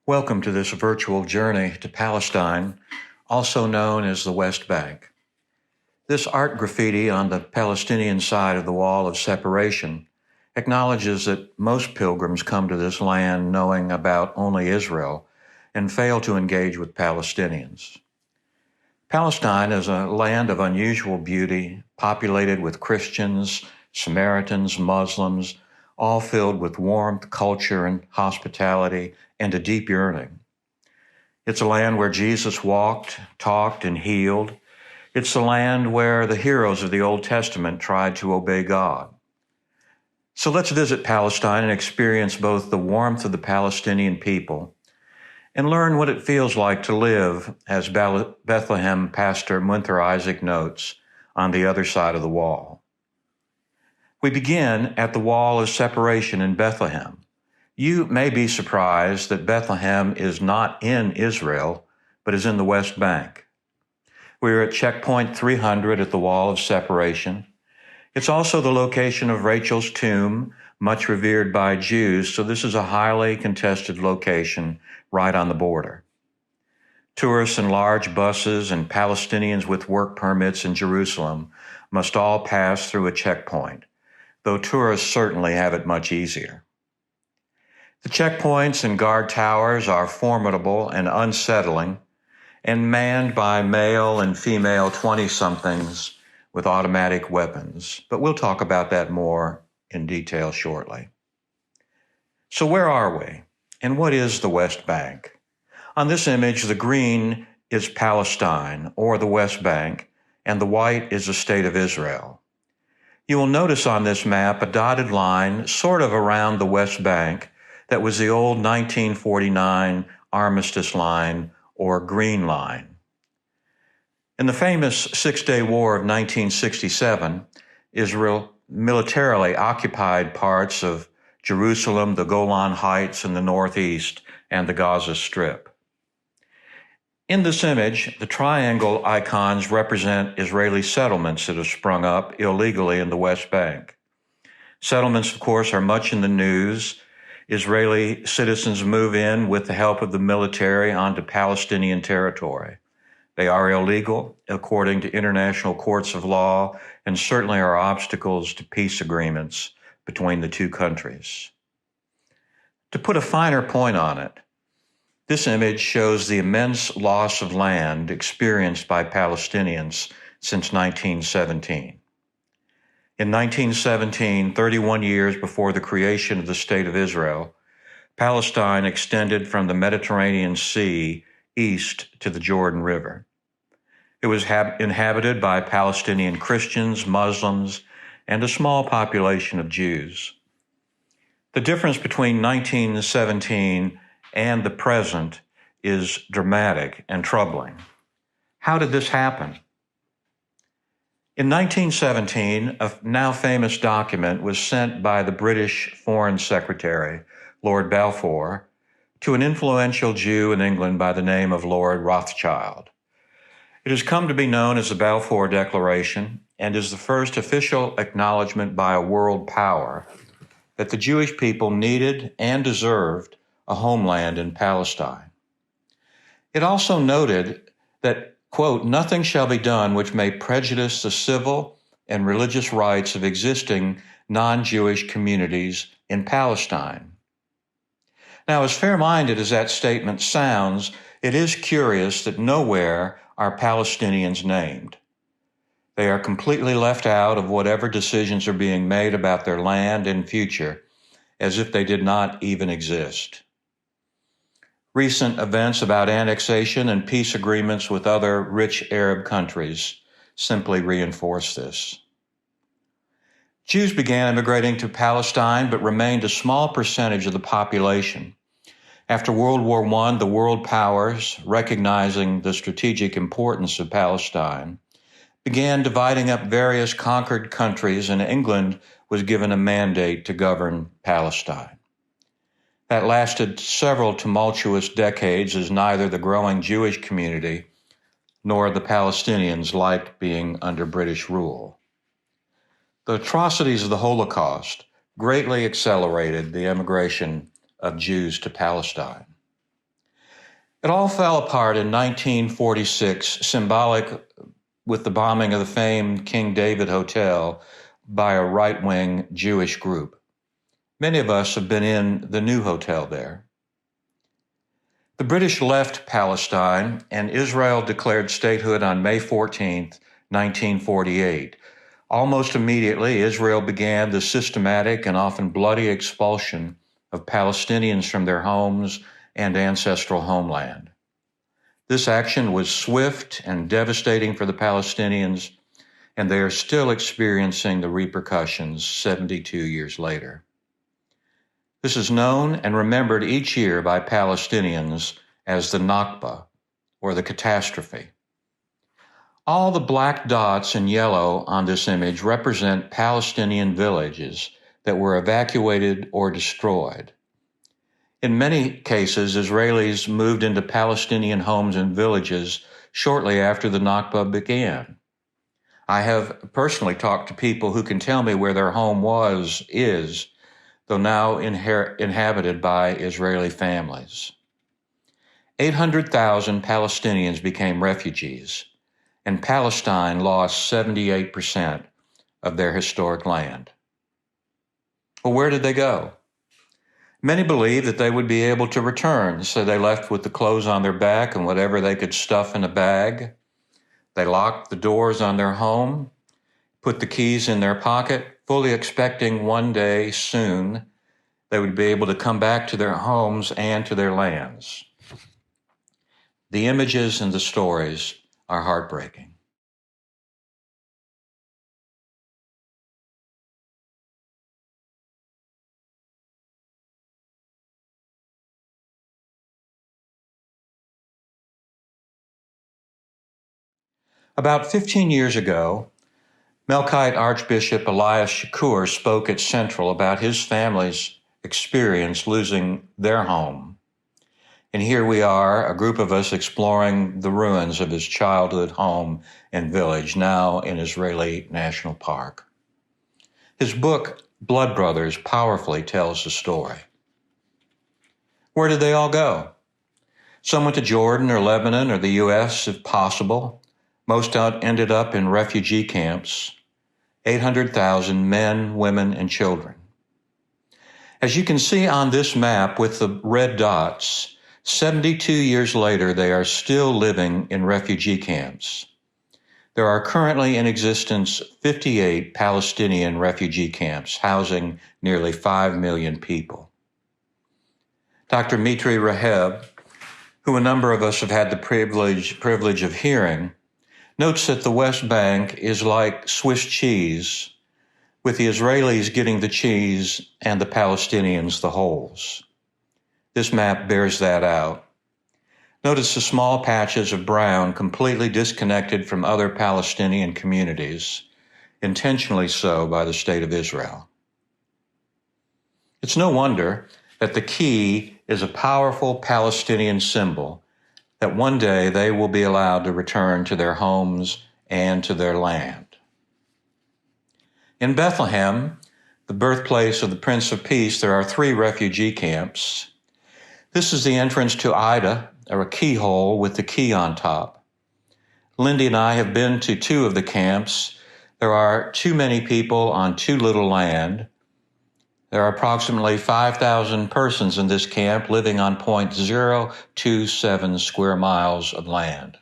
Welcome to this virtual journey to Palestine, also known as the West Bank. This art graffiti on the Palestinian side of the wall of separation acknowledges that most pilgrims come to this land knowing about only Israel and fail to engage with Palestinians. Palestine is a land of unusual beauty, populated with Christians, Samaritans, Muslims, all filled with warmth, culture, and hospitality, and a deep yearning. It's a land where Jesus walked, talked, and healed. It's the land where the heroes of the Old Testament tried to obey God. So let's visit Palestine and experience both the warmth of the Palestinian people and learn what it feels like to live, as Bethlehem pastor Munther Isaac notes, on the other side of the wall. We begin at the wall of separation in Bethlehem. You may be surprised that Bethlehem is not in Israel, but is in the West Bank. We are at checkpoint 300 at the wall of separation. It's also the location of Rachel's tomb, much revered by Jews, so this is a highly contested location right on the border. Tourists in large buses and Palestinians with work permits in Jerusalem must all pass through a checkpoint, though tourists certainly have it much easier. The checkpoints and guard towers are formidable and unsettling, and manned by male and female 20-somethings with automatic weapons, but we'll talk about that more in detail shortly. So where are we, and what is the West Bank? On this image, the green is Palestine, or the West Bank, and the white is the State of Israel. You will notice on this map a dotted line sort of around the West Bank that was the old 1949 Armistice Line, or Green Line. In the famous Six-Day War of 1967, Israel militarily occupied parts of Jerusalem, the Golan Heights in the northeast, and the Gaza Strip. In this image, the triangle icons represent Israeli settlements that have sprung up illegally in the West Bank. Settlements, of course, are much in the news. Israeli citizens move in with the help of the military onto Palestinian territory. They are illegal, according to international courts of law, and certainly are obstacles to peace agreements between the two countries. To put a finer point on it, this image shows the immense loss of land experienced by Palestinians since 1917. In 1917, 31 years before the creation of the State of Israel, Palestine extended from the Mediterranean Sea east to the Jordan River. It was inhabited by Palestinian Christians, Muslims, and a small population of Jews. The difference between 1917 and the present is dramatic and troubling. How did this happen? In 1917, a now famous document was sent by the British Foreign Secretary, Lord Balfour, to an influential Jew in England by the name of Lord Rothschild. It has come to be known as the Balfour Declaration and is the first official acknowledgement by a world power that the Jewish people needed and deserved a homeland in Palestine. It also noted that, quote, nothing shall be done which may prejudice the civil and religious rights of existing non-Jewish communities in Palestine. Now, as fair-minded as that statement sounds, it is curious that nowhere are Palestinians named. They are completely left out of whatever decisions are being made about their land and future, as if they did not even exist. Recent events about annexation and peace agreements with other rich Arab countries simply reinforce this. Jews began immigrating to Palestine, but remained a small percentage of the population. After World War I, the world powers, recognizing the strategic importance of Palestine, began dividing up various conquered countries, and England was given a mandate to govern Palestine. That lasted several tumultuous decades, as neither the growing Jewish community nor the Palestinians liked being under British rule. The atrocities of the Holocaust greatly accelerated the emigration of Jews to Palestine. It all fell apart in 1946, symbolic with the bombing of the famed King David Hotel by a right-wing Jewish group. Many of us have been in the new hotel there. The British left Palestine, and Israel declared statehood on May 14, 1948. Almost immediately, Israel began the systematic and often bloody expulsion of Palestinians from their homes and ancestral homeland. This action was swift and devastating for the Palestinians, and they are still experiencing the repercussions 72 years later. This is known and remembered each year by Palestinians as the Nakba, or the catastrophe. All the black dots in yellow on this image represent Palestinian villages that were evacuated or destroyed. In many cases, Israelis moved into Palestinian homes and villages shortly after the Nakba began. I have personally talked to people who can tell me where their home is, though now inhabited by Israeli families. 800,000 Palestinians became refugees, and Palestine lost 78% of their historic land. Well, where did they go? Many believed that they would be able to return, so they left with the clothes on their back and whatever they could stuff in a bag. They locked the doors on their home, put the keys in their pocket, fully expecting one day soon they would be able to come back to their homes and to their lands. The images and the stories are heartbreaking. About 15 years ago, Melkite Archbishop Elias Shakur spoke at Central about his family's experience losing their home. And here we are, a group of us exploring the ruins of his childhood home and village, now in Israeli National Park. His book, Blood Brothers, powerfully tells the story. Where did they all go? Some went to Jordan or Lebanon or the U.S., if possible. Most ended up in refugee camps. 800,000 men, women, and children. As you can see on this map with the red dots, 72 years later, they are still living in refugee camps. There are currently in existence 58 Palestinian refugee camps housing nearly 5 million people. Dr. Mitri Raheb, who a number of us have had the privilege of hearing, notes that the West Bank is like Swiss cheese, with the Israelis getting the cheese and the Palestinians the holes. This map bears that out. Notice the small patches of brown completely disconnected from other Palestinian communities, intentionally so by the State of Israel. It's no wonder that the key is a powerful Palestinian symbol that one day they will be allowed to return to their homes and to their land. In Bethlehem, the birthplace of the Prince of Peace, there are 3 refugee camps. This is the entrance to Ida, or a keyhole with the key on top. Lindy and I have been to 2 of the camps. There are too many people on too little land. There are approximately 5,000 persons in this camp living on 0.027 square miles of land.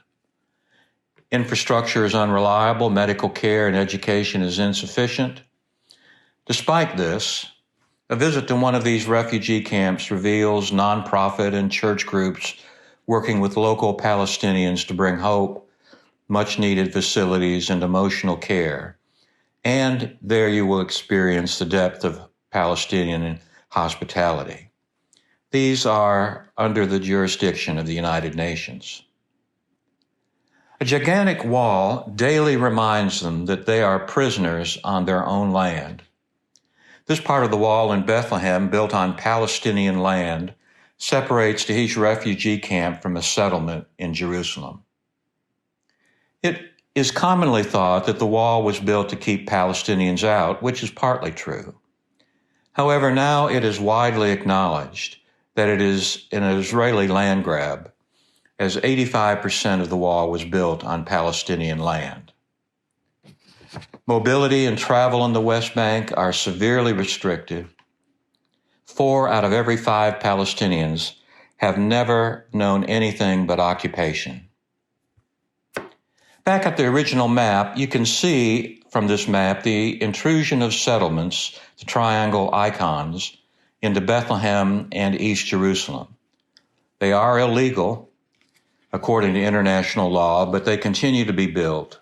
Infrastructure is unreliable, medical care and education is insufficient. Despite this, a visit to one of these refugee camps reveals nonprofit and church groups working with local Palestinians to bring hope, much-needed facilities, and emotional care. And there you will experience the depth of Palestinian hospitality. These are under the jurisdiction of the United Nations. A gigantic wall daily reminds them that they are prisoners on their own land. This part of the wall in Bethlehem, built on Palestinian land, separates each refugee camp from a settlement in Jerusalem. It is commonly thought that the wall was built to keep Palestinians out, which is partly true. However, now it is widely acknowledged that it is an Israeli land grab, as 85% of the wall was built on Palestinian land. Mobility and travel in the West Bank are severely restricted. 4 out of every 5 Palestinians have never known anything but occupation. Back at the original map, you can see from this map the intrusion of settlements, the triangle icons, into Bethlehem and East Jerusalem. They are illegal, according to international law, but they continue to be built.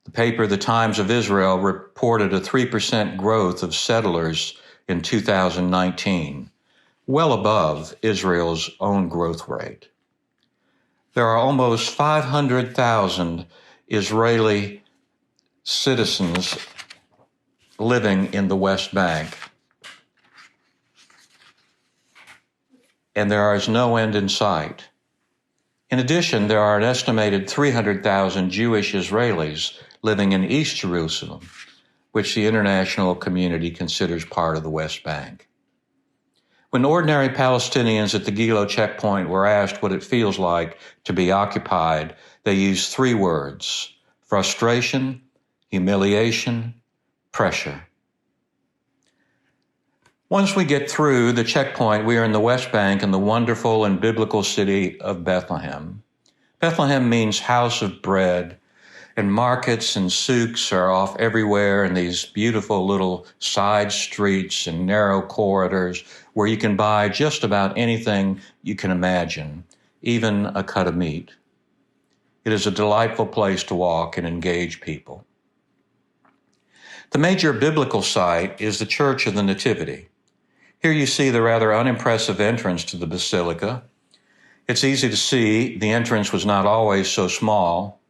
The paper, The Times of Israel, reported a 3% growth of settlers in 2019, well above Israel's own growth rate. There are almost 500,000 Israeli citizens living in the West Bank, and there is no end in sight. In addition, there are an estimated 300,000 Jewish Israelis living in East Jerusalem, which the international community considers part of the West Bank. When ordinary Palestinians at the Gilo checkpoint were asked what it feels like to be occupied, they used 3 words: frustration, humiliation, pressure. Once we get through the checkpoint, we are in the West Bank in the wonderful and biblical city of Bethlehem. Bethlehem means house of bread, and markets and souks are off everywhere in these beautiful little side streets and narrow corridors where you can buy just about anything you can imagine, even a cut of meat. It is a delightful place to walk and engage people. The major biblical site is the Church of the Nativity. Here you see the rather unimpressive entrance to the basilica. It's easy to see the entrance was not always so small.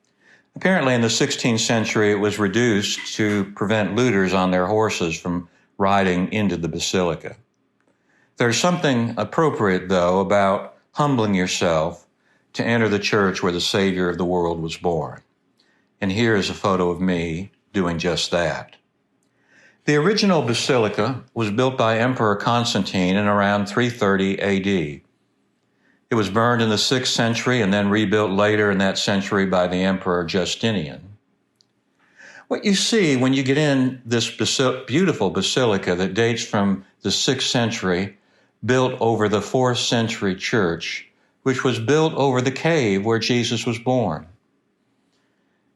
Apparently in the 16th century, it was reduced to prevent looters on their horses from riding into the basilica. There's something appropriate, though, about humbling yourself to enter the church where the Savior of the world was born. And here is a photo of me doing just that. The original basilica was built by Emperor Constantine in around 330 AD. It was burned in the 6th century and then rebuilt later in that century by the Emperor Justinian. What you see when you get in this beautiful basilica that dates from the 6th century, built over the 4th century church, which was built over the cave where Jesus was born.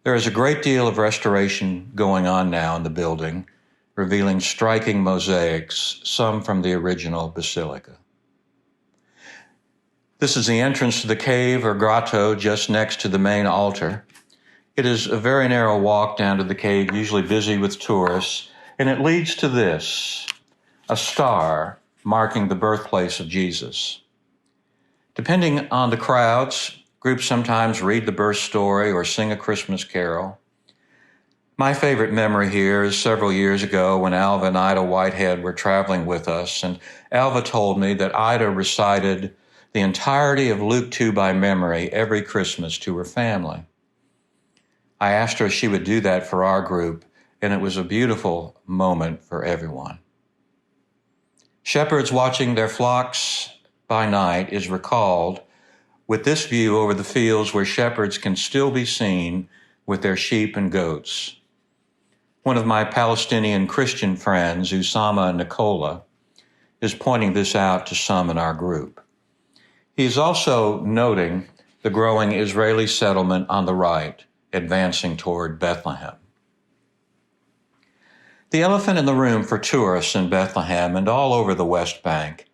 There is a great deal of restoration going on now in the building, revealing striking mosaics, some from the original basilica. This is the entrance to the cave or grotto just next to the main altar. It is a very narrow walk down to the cave, usually busy with tourists, and it leads to this, a star marking the birthplace of Jesus. Depending on the crowds, groups sometimes read the birth story or sing a Christmas carol. My favorite memory here is several years ago when Alva and Ida Whitehead were traveling with us, and Alva told me that Ida recited the entirety of Luke 2 by memory every Christmas to her family. I asked her if she would do that for our group, and it was a beautiful moment for everyone. Shepherds watching their flocks by night is recalled with this view over the fields where shepherds can still be seen with their sheep and goats. One of my Palestinian Christian friends, Usama Nicola, is pointing this out to some in our group. He is also noting the growing Israeli settlement on the right, advancing toward Bethlehem. The elephant in the room for tourists in Bethlehem and all over the West Bank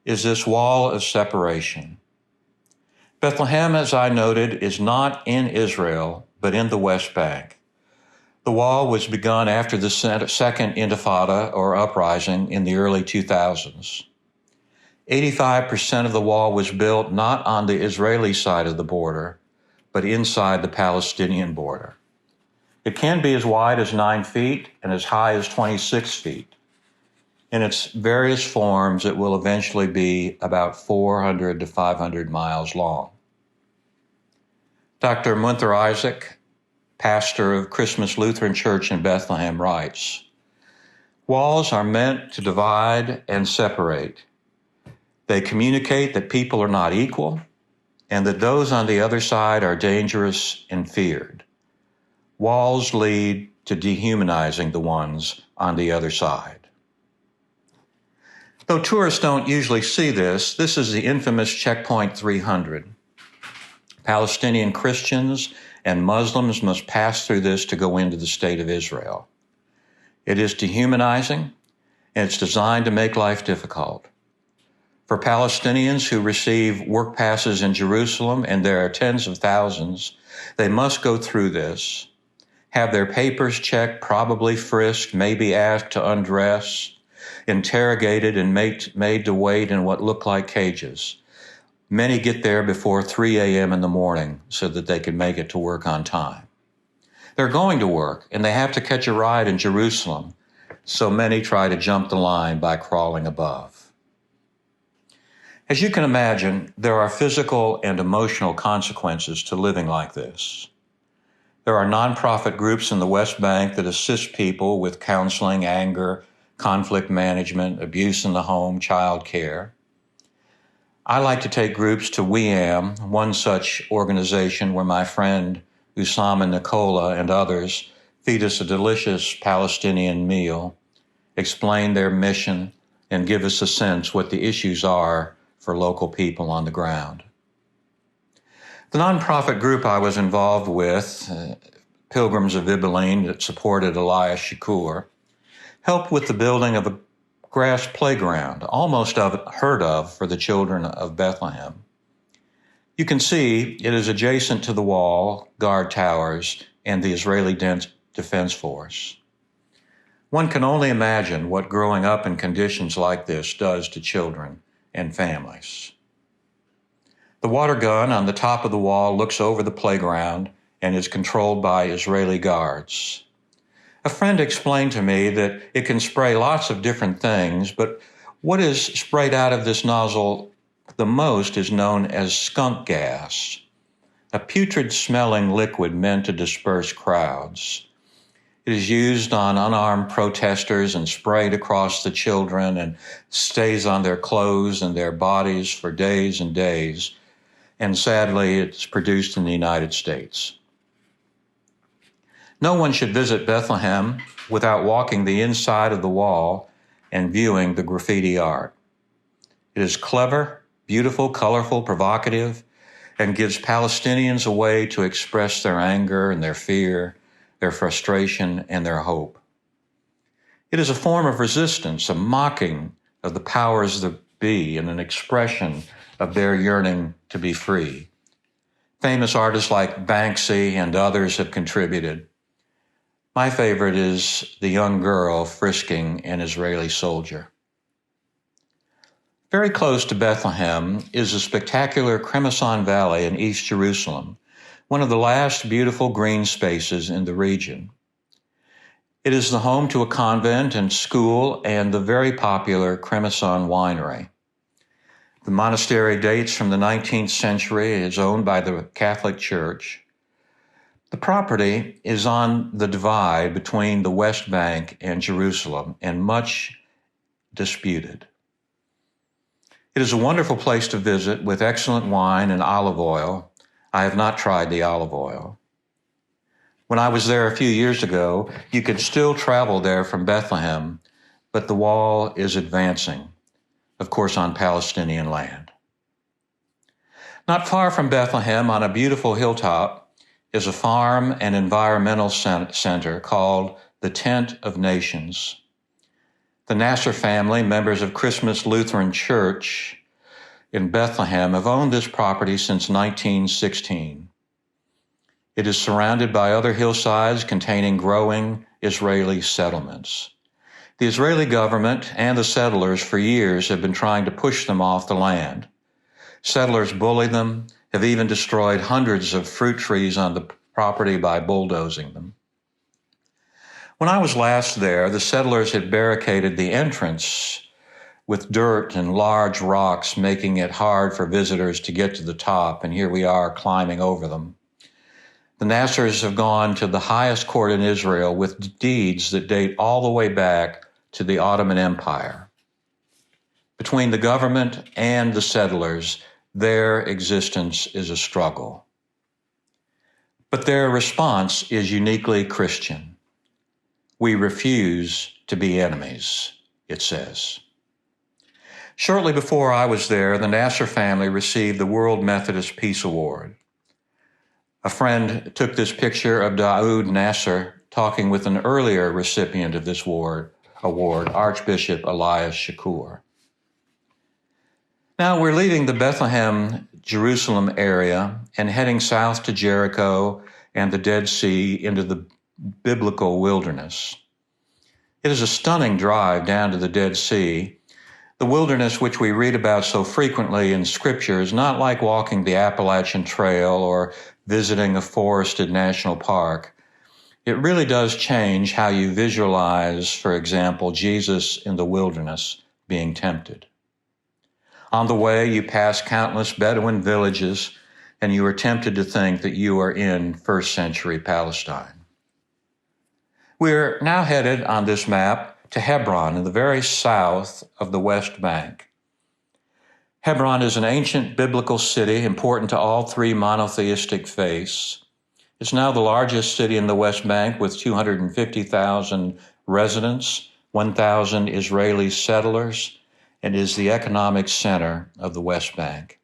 is this wall of separation. Bethlehem, as I noted, is not in Israel, but in the West Bank. The wall was begun after the Second Intifada, or uprising, in the early 2000s. 85% of the wall was built not on the Israeli side of the border, but inside the Palestinian border. It can be as wide as 9 feet and as high as 26 feet. In its various forms, it will eventually be about 400 to 500 miles long. Dr. Munther Isaac, pastor of Christmas Lutheran Church in Bethlehem, writes, "Walls are meant to divide and separate. They communicate that people are not equal and that those on the other side are dangerous and feared. Walls lead to dehumanizing the ones on the other side. Though tourists don't usually see this, this is the infamous Checkpoint 300. Palestinian Christians and Muslims must pass through this to go into the state of Israel. It is dehumanizing, and it's designed to make life difficult. For Palestinians who receive work passes in Jerusalem, and there are tens of thousands, they must go through this, have their papers checked, probably frisked, maybe asked to undress, interrogated and made to wait in what look like cages. Many get there before 3 a.m. in the morning so that they can make it to work on time. They're going to work, and they have to catch a ride in Jerusalem, so many try to jump the line by crawling above. As you can imagine, there are physical and emotional consequences to living like this. There are nonprofit groups in the West Bank that assist people with counseling, anger, conflict management, abuse in the home, child care. I like to take groups to We Am, one such organization where my friend Usama Nicola and others feed us a delicious Palestinian meal, explain their mission, and give us a sense what the issues are for local people on the ground. The nonprofit group I was involved with, Pilgrims of Ibilene, that supported Elias Shakur, helped with the building of a grass playground, almost unheard of for the children of Bethlehem. You can see it is adjacent to the wall, guard towers, and the Israeli Defense Force. One can only imagine what growing up in conditions like this does to children and families. The water gun on the top of the wall looks over the playground and is controlled by Israeli guards. A friend explained to me that it can spray lots of different things, but what is sprayed out of this nozzle the most is known as skunk gas, a putrid-smelling liquid meant to disperse crowds. It is used on unarmed protesters and sprayed across the children and stays on their clothes and their bodies for days and days, and sadly, it's produced in the United States. No one should visit Bethlehem without walking the inside of the wall and viewing the graffiti art. It is clever, beautiful, colorful, provocative, and gives Palestinians a way to express their anger and their fear, their frustration, and their hope. It is a form of resistance, a mocking of the powers that be, and an expression of their yearning to be free. Famous artists like Banksy and others have contributed. My favorite is the young girl frisking an Israeli soldier. Very close to Bethlehem is the spectacular Crimson Valley in East Jerusalem, one of the last beautiful green spaces in the region. It is the home to a convent and school and the very popular Crimson Winery. The monastery dates from the 19th century, is owned by the Catholic Church. The property is on the divide between the West Bank and Jerusalem and much disputed. It is a wonderful place to visit with excellent wine and olive oil. I have not tried the olive oil. When I was there a few years ago, you could still travel there from Bethlehem, but the wall is advancing, of course, on Palestinian land. Not far from Bethlehem, on a beautiful hilltop, is a farm and environmental center called the Tent of Nations. The Nasser family, members of Christmas Lutheran Church in Bethlehem, have owned this property since 1916. It is surrounded by other hillsides containing growing Israeli settlements. The Israeli government and the settlers for years have been trying to push them off the land. Settlers bully them, have even destroyed hundreds of fruit trees on the property by bulldozing them. When I was last there, the settlers had barricaded the entrance with dirt and large rocks, making it hard for visitors to get to the top, and here we are climbing over them. The Nassers have gone to the highest court in Israel with deeds that date all the way back to the Ottoman Empire. Between the government and the settlers, Their existence is a struggle. But their response is uniquely Christian. We refuse to be enemies, it says. Shortly before I was there, the Nasser family received the World Methodist Peace Award. A friend took this picture of Daoud Nasser talking with an earlier recipient of this award, Archbishop Elias Shakur. Now we're leaving the Bethlehem, Jerusalem area and heading south to Jericho and the Dead Sea into the biblical wilderness. It is a stunning drive down to the Dead Sea. The wilderness which we read about so frequently in Scripture is not like walking the Appalachian Trail or visiting a forested national park. It really does change how you visualize, for example, Jesus in the wilderness being tempted. On the way, you pass countless Bedouin villages, and you are tempted to think that you are in first century Palestine. We're now headed on this map to Hebron in the very south of the West Bank. Hebron is an ancient biblical city important to all three monotheistic faiths. It's now the largest city in the West Bank with 250,000 residents, 1,000 Israeli settlers, and is the economic center of the West Bank.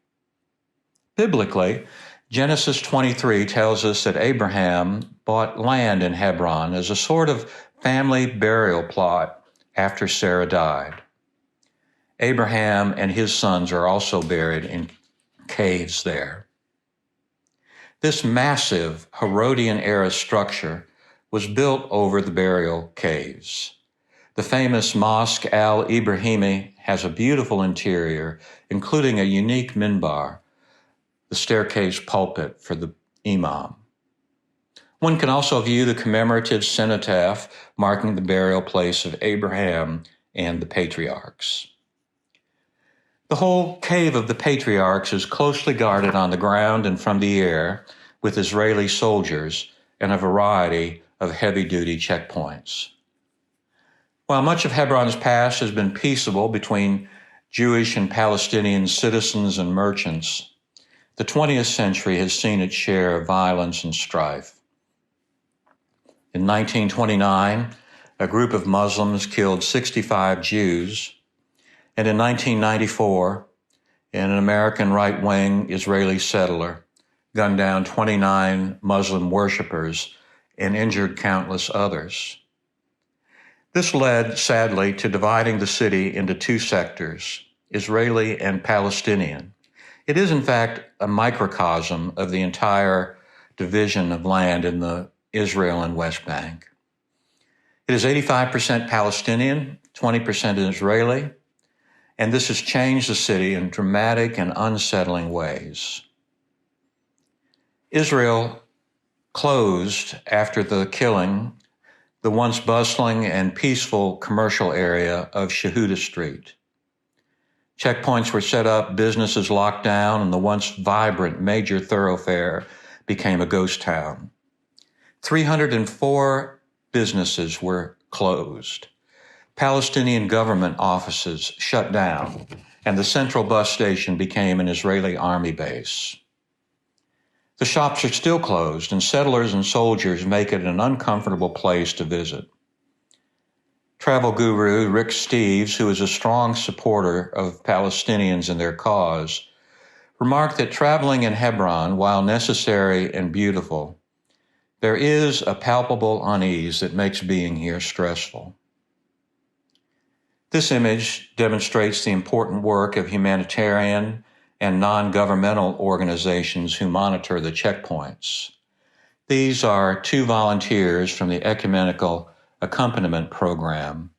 Biblically, Genesis 23 tells us that Abraham bought land in Hebron as a sort of family burial plot after Sarah died. Abraham and his sons are also buried in caves there. This massive Herodian-era structure was built over the burial caves. The famous Mosque Al-Ibrahimi has a beautiful interior, including a unique minbar, the staircase pulpit for the imam. One can also view the commemorative cenotaph marking the burial place of Abraham and the patriarchs. The whole cave of the patriarchs is closely guarded on the ground and from the air with Israeli soldiers and a variety of heavy-duty checkpoints. While much of Hebron's past has been peaceable between Jewish and Palestinian citizens and merchants, the 20th century has seen its share of violence and strife. In 1929, a group of Muslims killed 65 Jews, and in 1994, an American right-wing Israeli settler gunned down 29 Muslim worshippers and injured countless others. This led, sadly, to dividing the city into two sectors, Israeli and Palestinian. It is, in fact, a microcosm of the entire division of land in the Israel and West Bank. It is 85% Palestinian, 20% Israeli, and this has changed the city in dramatic and unsettling ways. Israel closed after the killing the once bustling and peaceful commercial area of Shehuda Street. Checkpoints were set up, businesses locked down, and the once vibrant major thoroughfare became a ghost town. 304 businesses were closed. Palestinian government offices shut down, and the central bus station became an Israeli army base. The shops are still closed, and settlers and soldiers make it an uncomfortable place to visit. Travel guru Rick Steves, who is a strong supporter of Palestinians and their cause, remarked that traveling in Hebron, while necessary and beautiful, there is a palpable unease that makes being here stressful. This image demonstrates the important work of humanitarian and non-governmental organizations who monitor the checkpoints. These are two volunteers from the Ecumenical Accompaniment Program,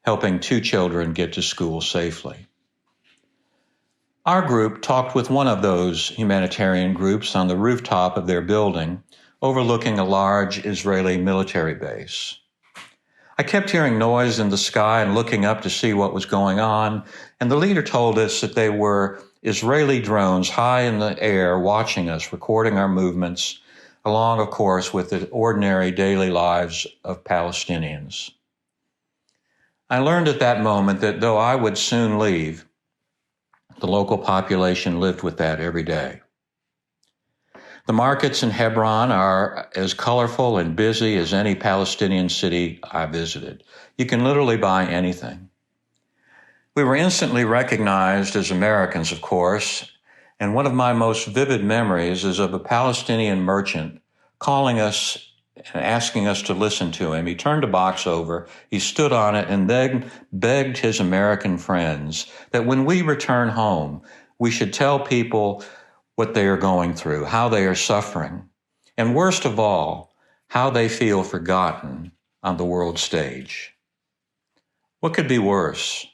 helping two children get to school safely. Our group talked with one of those humanitarian groups on the rooftop of their building, overlooking a large Israeli military base. I kept hearing noise in the sky and looking up to see what was going on, and the leader told us that they were Israeli drones high in the air watching us, recording our movements, along, of course, with the ordinary daily lives of Palestinians. I learned at that moment that though I would soon leave, The local population lived with that every day. The markets in Hebron are as colorful and busy as any Palestinian city I visited. You can literally buy anything. We were instantly recognized as Americans, of course, and one of my most vivid memories is of a Palestinian merchant calling us and asking us to listen to him. He turned a box over, he stood on it, and then begged his American friends that when we return home, we should tell people what they are going through, how they are suffering, and worst of all, how they feel forgotten on the world stage. What could be worse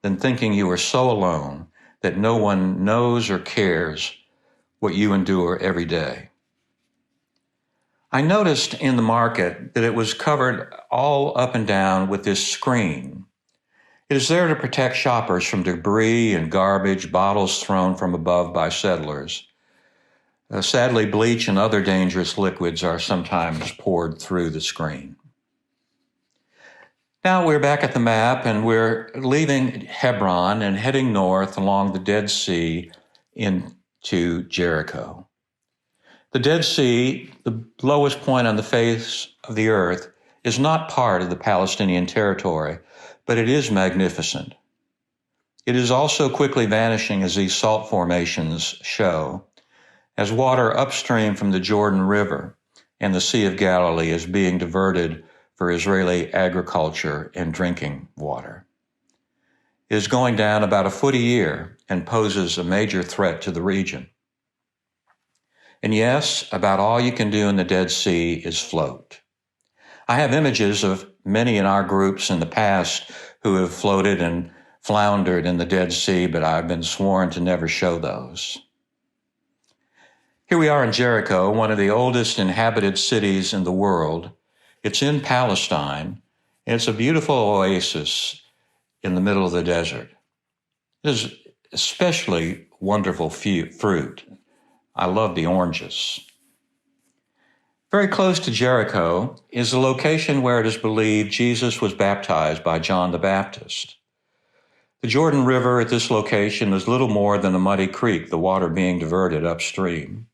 than thinking you are so alone that no one knows or cares what you endure every day? I noticed in the market that it was covered all up and down with this screen. It is there to protect shoppers from debris and garbage, bottles thrown from above by settlers. Sadly, bleach and other dangerous liquids are sometimes poured through the screen. Now we're back at the map, and we're leaving Hebron and heading north along the Dead Sea into Jericho. The Dead Sea, the lowest point on the face of the earth, is not part of the Palestinian territory, but it is magnificent. It is also quickly vanishing, as these salt formations show, as water upstream from the Jordan River and the Sea of Galilee is being diverted for Israeli agriculture and drinking water. It is going down about a foot a year and poses a major threat to the region. And yes, about all you can do in the Dead Sea is float. I have images of many in our groups in the past who have floated and floundered in the Dead Sea, but I've been sworn to never show those. Here we are in Jericho, one of the oldest inhabited cities in the world. It's in Palestine, and it's a beautiful oasis in the middle of the desert. There's especially wonderful fruit. I love the oranges. Very close to Jericho is the location where it is believed Jesus was baptized by John the Baptist. The Jordan River at this location is little more than a muddy creek, the water being diverted upstream.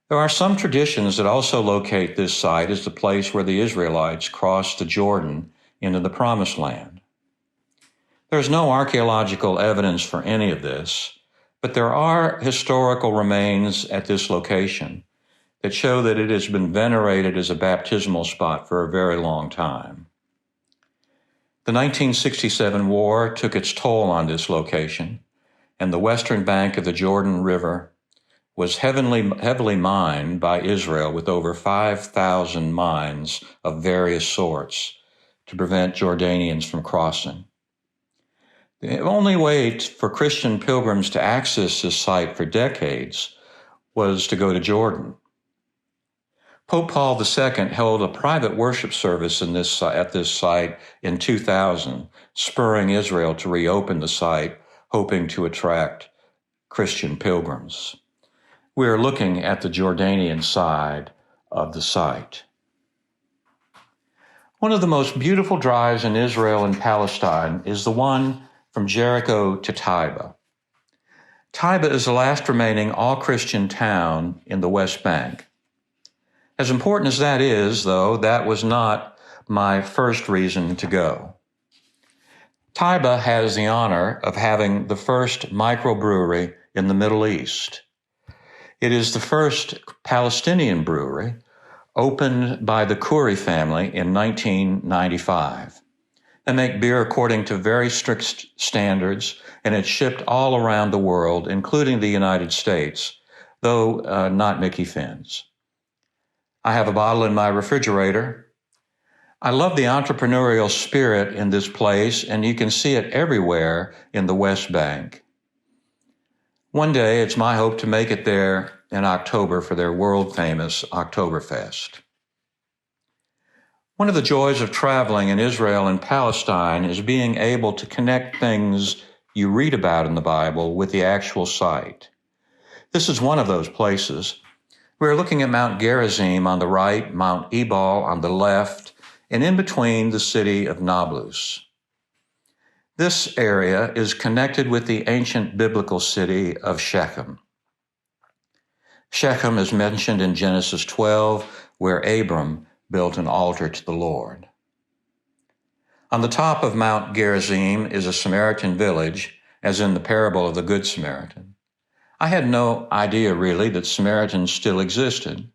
There are some traditions that also locate this site as the place where the Israelites crossed the Jordan into the Promised Land. There is no archaeological evidence for any of this, but there are historical remains at this location that show that it has been venerated as a baptismal spot for a very long time. The 1967 war took its toll on this location, and the western bank of the Jordan River was heavily mined by Israel with over 5,000 mines of various sorts to prevent Jordanians from crossing. The only way for Christian pilgrims to access this site for decades was to go to Jordan. Pope Paul II held a private worship service at this site in 2000, spurring Israel to reopen the site, hoping to attract Christian pilgrims. We are looking at the Jordanian side of the site. One of the most beautiful drives in Israel and Palestine is the one from Jericho to Taiba. Taiba is the last remaining all-Christian town in the West Bank. As important as that is, though, that was not my first reason to go. Taiba has the honor of having the first microbrewery in the Middle East. It is the first Palestinian brewery opened by the Khoury family in 1995. They make beer according to very strict standards, and it's shipped all around the world, including the United States, though not Mickey Finn's. I have a bottle in my refrigerator. I love the entrepreneurial spirit in this place, and you can see it everywhere in the West Bank. One day, it's my hope to make it there in October for their world-famous Oktoberfest. One of the joys of traveling in Israel and Palestine is being able to connect things you read about in the Bible with the actual site. This is one of those places. We're looking at Mount Gerizim on the right, Mount Ebal on the left, and in between the city of Nablus. This area is connected with the ancient biblical city of Shechem. Shechem is mentioned in Genesis 12, where Abram built an altar to the Lord. On the top of Mount Gerizim is a Samaritan village, as in the parable of the Good Samaritan. I had no idea, really, that Samaritans still existed.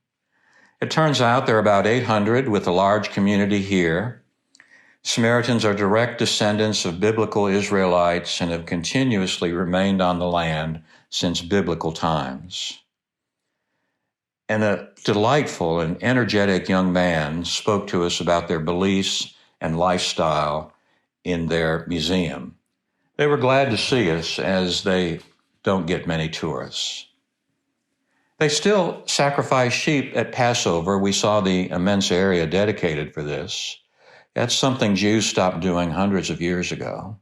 It turns out there are about 800 with a large community here. Samaritans are direct descendants of biblical Israelites and have continuously remained on the land since biblical times. And a delightful and energetic young man spoke to us about their beliefs and lifestyle in their museum. They were glad to see us, as they don't get many tourists. They still sacrifice sheep at Passover. We saw the immense area dedicated for this. That's something Jews stopped doing hundreds of years ago.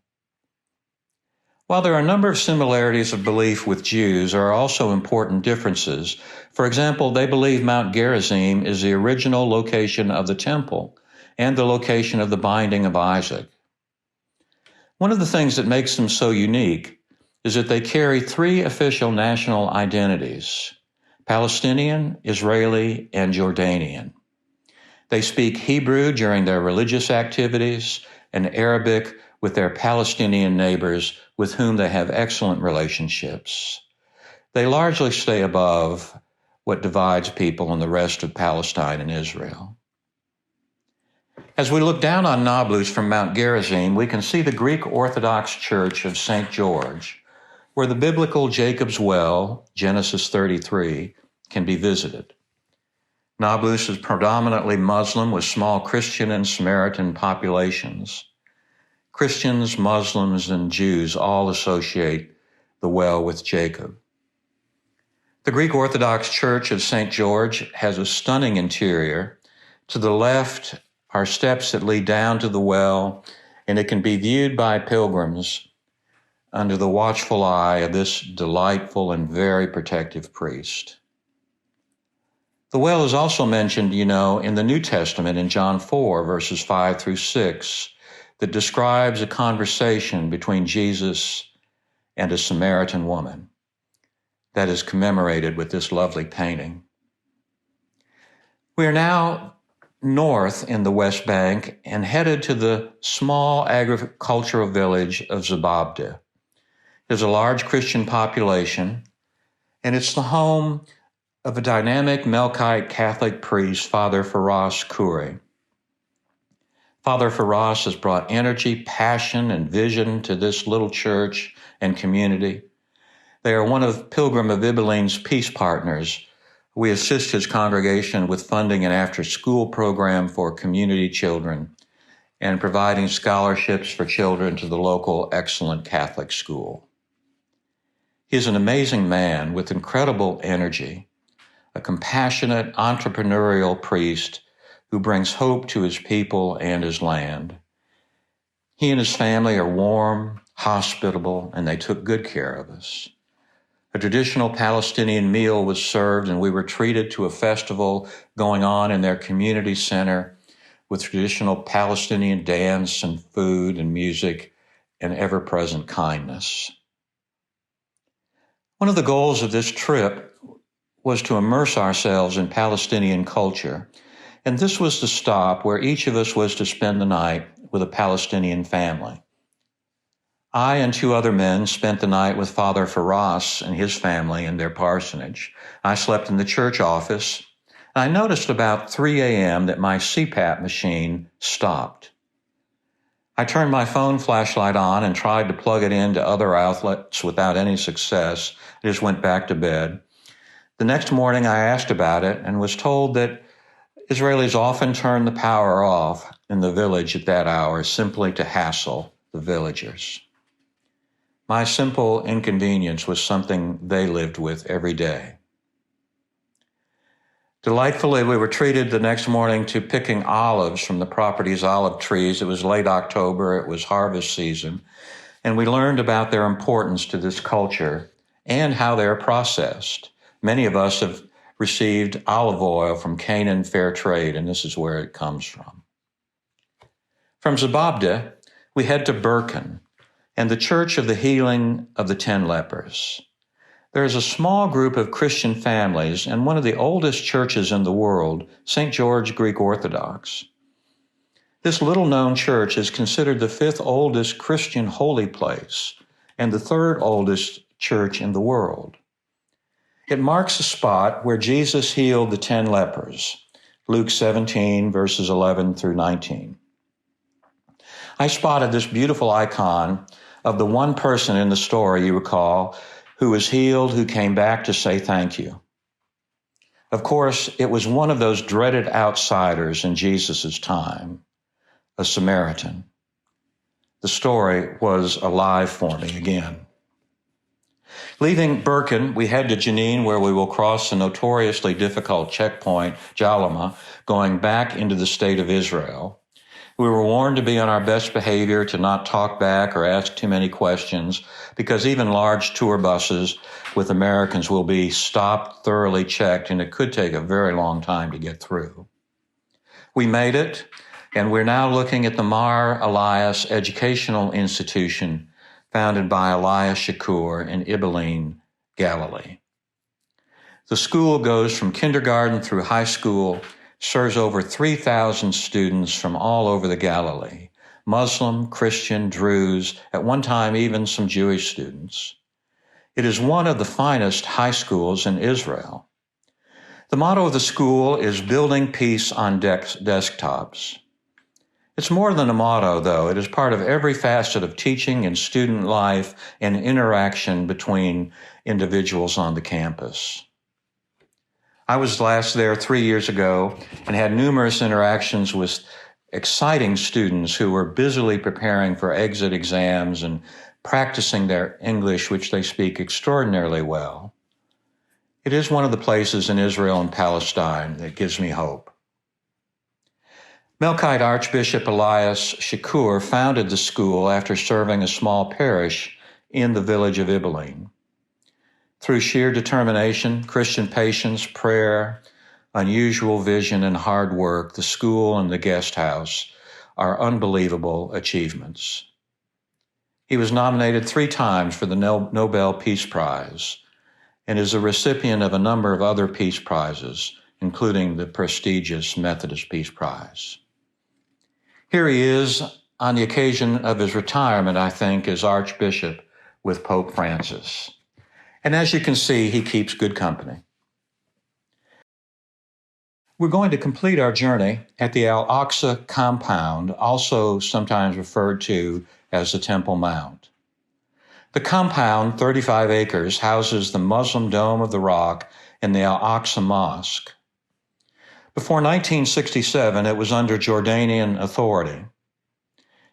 While there are a number of similarities of belief with Jews, there are also important differences. For example, they believe Mount Gerizim is the original location of the temple and the location of the binding of Isaac. One of the things that makes them so unique is that they carry three official national identities: Palestinian, Israeli, and Jordanian. They speak Hebrew during their religious activities and Arabic with their Palestinian neighbors with whom they have excellent relationships. They largely stay above what divides people in the rest of Palestine and Israel. As we look down on Nablus from Mount Gerizim, we can see the Greek Orthodox Church of St. George, where the biblical Jacob's Well, Genesis 33, can be visited. Nablus is predominantly Muslim with small Christian and Samaritan populations. Christians, Muslims, and Jews all associate the well with Jacob. The Greek Orthodox Church of St. George has a stunning interior. To the left are steps that lead down to the well, and it can be viewed by pilgrims under the watchful eye of this delightful and very protective priest. The well is also mentioned, in the New Testament in John 4, verses 5 through 6, that describes a conversation between Jesus and a Samaritan woman that is commemorated with this lovely painting. We are now north in the West Bank and headed to the small agricultural village of Zababda. There's a large Christian population, and it's the home of a dynamic Melkite Catholic priest, Father Firas Kure. Father Firas has brought energy, passion, and vision to this little church and community. They are one of Pilgrim of Ibelin's peace partners. We assist his congregation with funding an after-school program for community children and providing scholarships for children to the local excellent Catholic school. He is an amazing man with incredible energy, a compassionate, entrepreneurial priest who brings hope to his people and his land. He and his family are warm, hospitable, and they took good care of us. A traditional Palestinian meal was served, and we were treated to a festival going on in their community center with traditional Palestinian dance and food and music and ever-present kindness. One of the goals of this trip was to immerse ourselves in Palestinian culture, and this was the stop where each of us was to spend the night with a Palestinian family. I and two other men spent the night with Father Firas and his family in their parsonage. I slept in the church office, and I noticed about 3 a.m. that my CPAP machine stopped. I turned my phone flashlight on and tried to plug it into other outlets without any success. I just went back to bed. The next morning I asked about it and was told that Israelis often turn the power off in the village at that hour simply to hassle the villagers. My simple inconvenience was something they lived with every day. Delightfully, we were treated the next morning to picking olives from the property's olive trees. It was late October, it was harvest season, and we learned about their importance to this culture and how they're processed. Many of us have received olive oil from Canaan Fair Trade, and this is where it comes from. From Zababda, we head to Birken, and the Church of the Healing of the 10 Lepers. There is a small group of Christian families and one of the oldest churches in the world, St. George Greek Orthodox. This little-known church is considered the 5th oldest Christian holy place and the 3rd oldest church in the world. It marks a spot where Jesus healed the 10 lepers, Luke 17, verses 11 through 19. I spotted this beautiful icon of the one person in the story, you recall, who was healed, who came back to say thank you. Of course, it was one of those dreaded outsiders in Jesus' time, a Samaritan. The story was alive for me again. Leaving Birken, we head to Jenin, where we will cross the notoriously difficult checkpoint, Jalama, going back into the state of Israel. We were warned to be on our best behavior, to not talk back or ask too many questions, because even large tour buses with Americans will be stopped, thoroughly checked, and it could take a very long time to get through. We made it, and we're now looking at the Mar Elias Educational Institution, founded by Elias Shakur in Ibelin, Galilee. The school goes from kindergarten through high school, serves over 3,000 students from all over the Galilee, Muslim, Christian, Druze, at one time even some Jewish students. It is one of the finest high schools in Israel. The motto of the school is Building Peace on Desktops. It's more than a motto, though. It is part of every facet of teaching and student life and interaction between individuals on the campus. I was last there 3 years ago and had numerous interactions with exciting students who were busily preparing for exit exams and practicing their English, which they speak extraordinarily well. It is one of the places in Israel and Palestine that gives me hope. Melkite Archbishop Elias Shakur founded the school after serving a small parish in the village of Ibelin. Through sheer determination, Christian patience, prayer, unusual vision, and hard work, the school and the guest house are unbelievable achievements. He was nominated 3 times for the Nobel Peace Prize and is a recipient of a number of other peace prizes, including the prestigious Methodist Peace Prize. Here he is on the occasion of his retirement, I think, as Archbishop with Pope Francis. And as you can see, he keeps good company. We're going to complete our journey at the Al-Aqsa compound, also sometimes referred to as the Temple Mount. The compound, 35 acres, houses the Muslim Dome of the Rock and the Al-Aqsa Mosque. Before 1967, it was under Jordanian authority.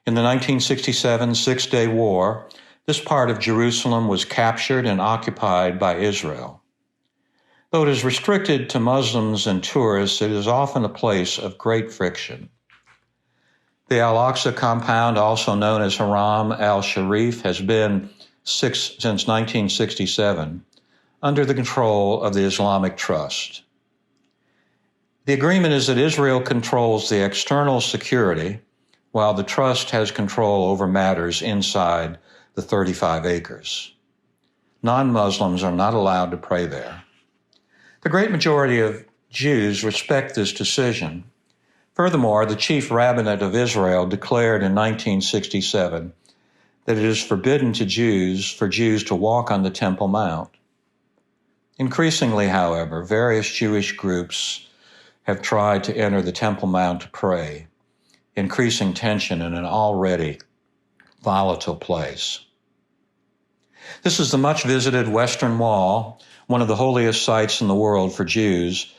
In the 1967 Six-Day War, this part of Jerusalem was captured and occupied by Israel. Though it is restricted to Muslims and tourists, it is often a place of great friction. The Al-Aqsa compound, also known as Haram al-Sharif, has been since 1967 under the control of the Islamic Trust. The agreement is that Israel controls the external security, while the Trust has control over matters inside the 35 acres. Non-Muslims are not allowed to pray there. The great majority of Jews respect this decision. Furthermore, the chief rabbinate of Israel declared in 1967 that it is forbidden for Jews to walk on the Temple Mount. Increasingly, however, various Jewish groups have tried to enter the Temple Mount to pray, increasing tension in an already volatile place. This is the much-visited Western Wall, one of the holiest sites in the world for Jews.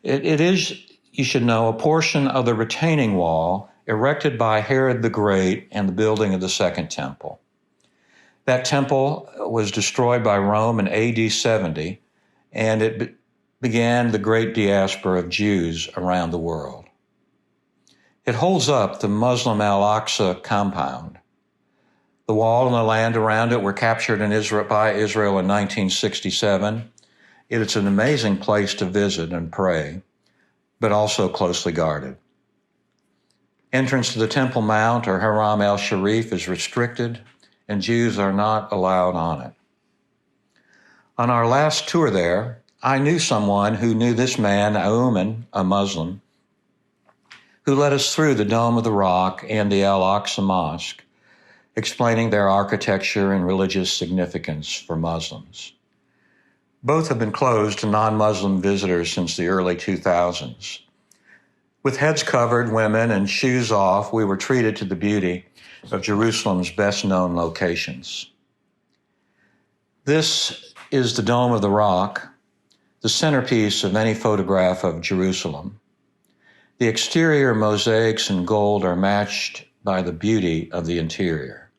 It is, you should know, a portion of the retaining wall erected by Herod the Great and the building of the Second Temple. That temple was destroyed by Rome in AD 70, and it began the great diaspora of Jews around the world. It holds up the Muslim Al-Aqsa compound. The wall and the land around it were captured by Israel in 1967. It's an amazing place to visit and pray, but also closely guarded. Entrance to the Temple Mount or Haram al-Sharif is restricted, and Jews are not allowed on it. On our last tour there, I knew someone who knew this man, Auman, a Muslim, who led us through the Dome of the Rock and the Al-Aqsa Mosque, explaining their architecture and religious significance for Muslims. Both have been closed to non-Muslim visitors since the early 2000s. With heads covered, women, and shoes off, we were treated to the beauty of Jerusalem's best-known locations. This is the Dome of the Rock, the centerpiece of any photograph of Jerusalem. The exterior mosaics and gold are matched by the beauty of the interior.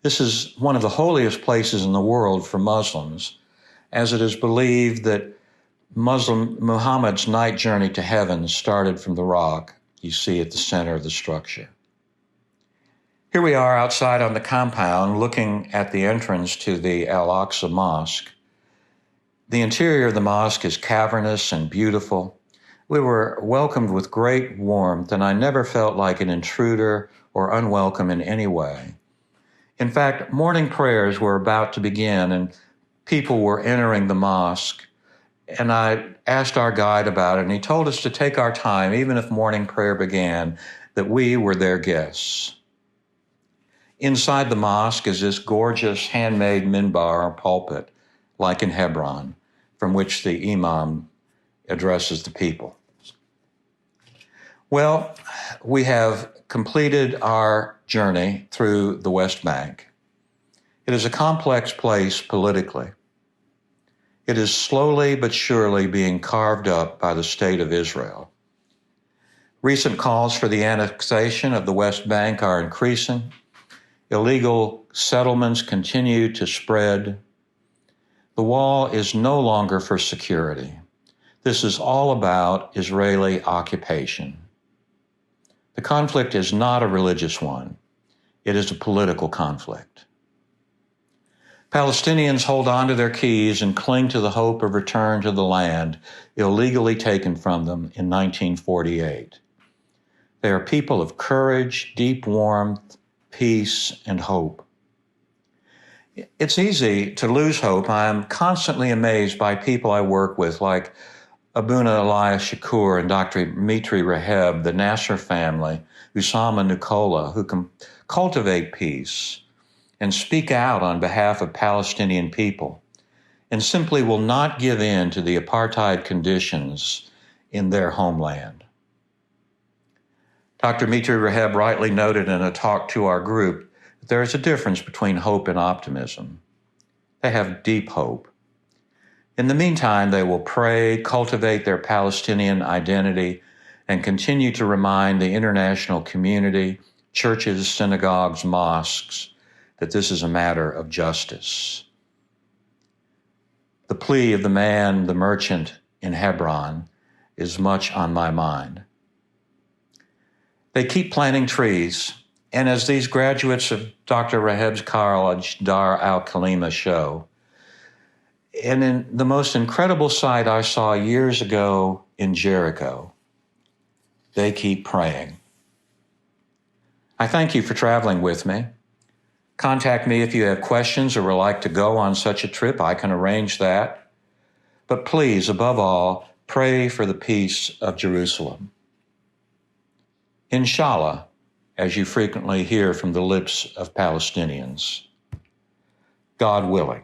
This is one of the holiest places in the world for Muslims, as it is believed that Muhammad's night journey to heaven started from the rock you see at the center of the structure. Here we are outside on the compound looking at the entrance to the Al-Aqsa Mosque. The interior of the mosque is cavernous and beautiful. We were welcomed with great warmth, and I never felt like an intruder or unwelcome in any way. In fact, morning prayers were about to begin, and people were entering the mosque. And I asked our guide about it, and he told us to take our time, even if morning prayer began, that we were their guests. Inside the mosque is this gorgeous handmade minbar or pulpit, like in Hebron, from which the imam addresses the people. Well, we have completed our journey through the West Bank. It is a complex place politically. It is slowly but surely being carved up by the state of Israel. Recent calls for the annexation of the West Bank are increasing. Illegal settlements continue to spread. The wall is no longer for security. This is all about Israeli occupation. The conflict is not a religious one. It is a political conflict. Palestinians hold on to their keys and cling to the hope of return to the land illegally taken from them in 1948. They are people of courage, deep warmth, peace, and hope. It's easy to lose hope. I am constantly amazed by people I work with, like Abuna Elias Shakur and Dr. Mitri Raheb, the Nasser family, Usama Nukola, who can cultivate peace and speak out on behalf of Palestinian people, and simply will not give in to the apartheid conditions in their homeland. Dr. Mitri Raheb rightly noted in a talk to our group that there is a difference between hope and optimism. They have deep hope. In the meantime, they will pray, cultivate their Palestinian identity, and continue to remind the international community, churches, synagogues, mosques, that this is a matter of justice. The plea of the man, the merchant in Hebron, is much on my mind. They keep planting trees, and as these graduates of Dr. Raheb's college, Dar al-Kalima, show, and in the most incredible sight I saw years ago in Jericho, they keep praying. I thank you for traveling with me. Contact me if you have questions or would like to go on such a trip. I can arrange that. But please, above all, pray for the peace of Jerusalem. Inshallah, as you frequently hear from the lips of Palestinians. God willing.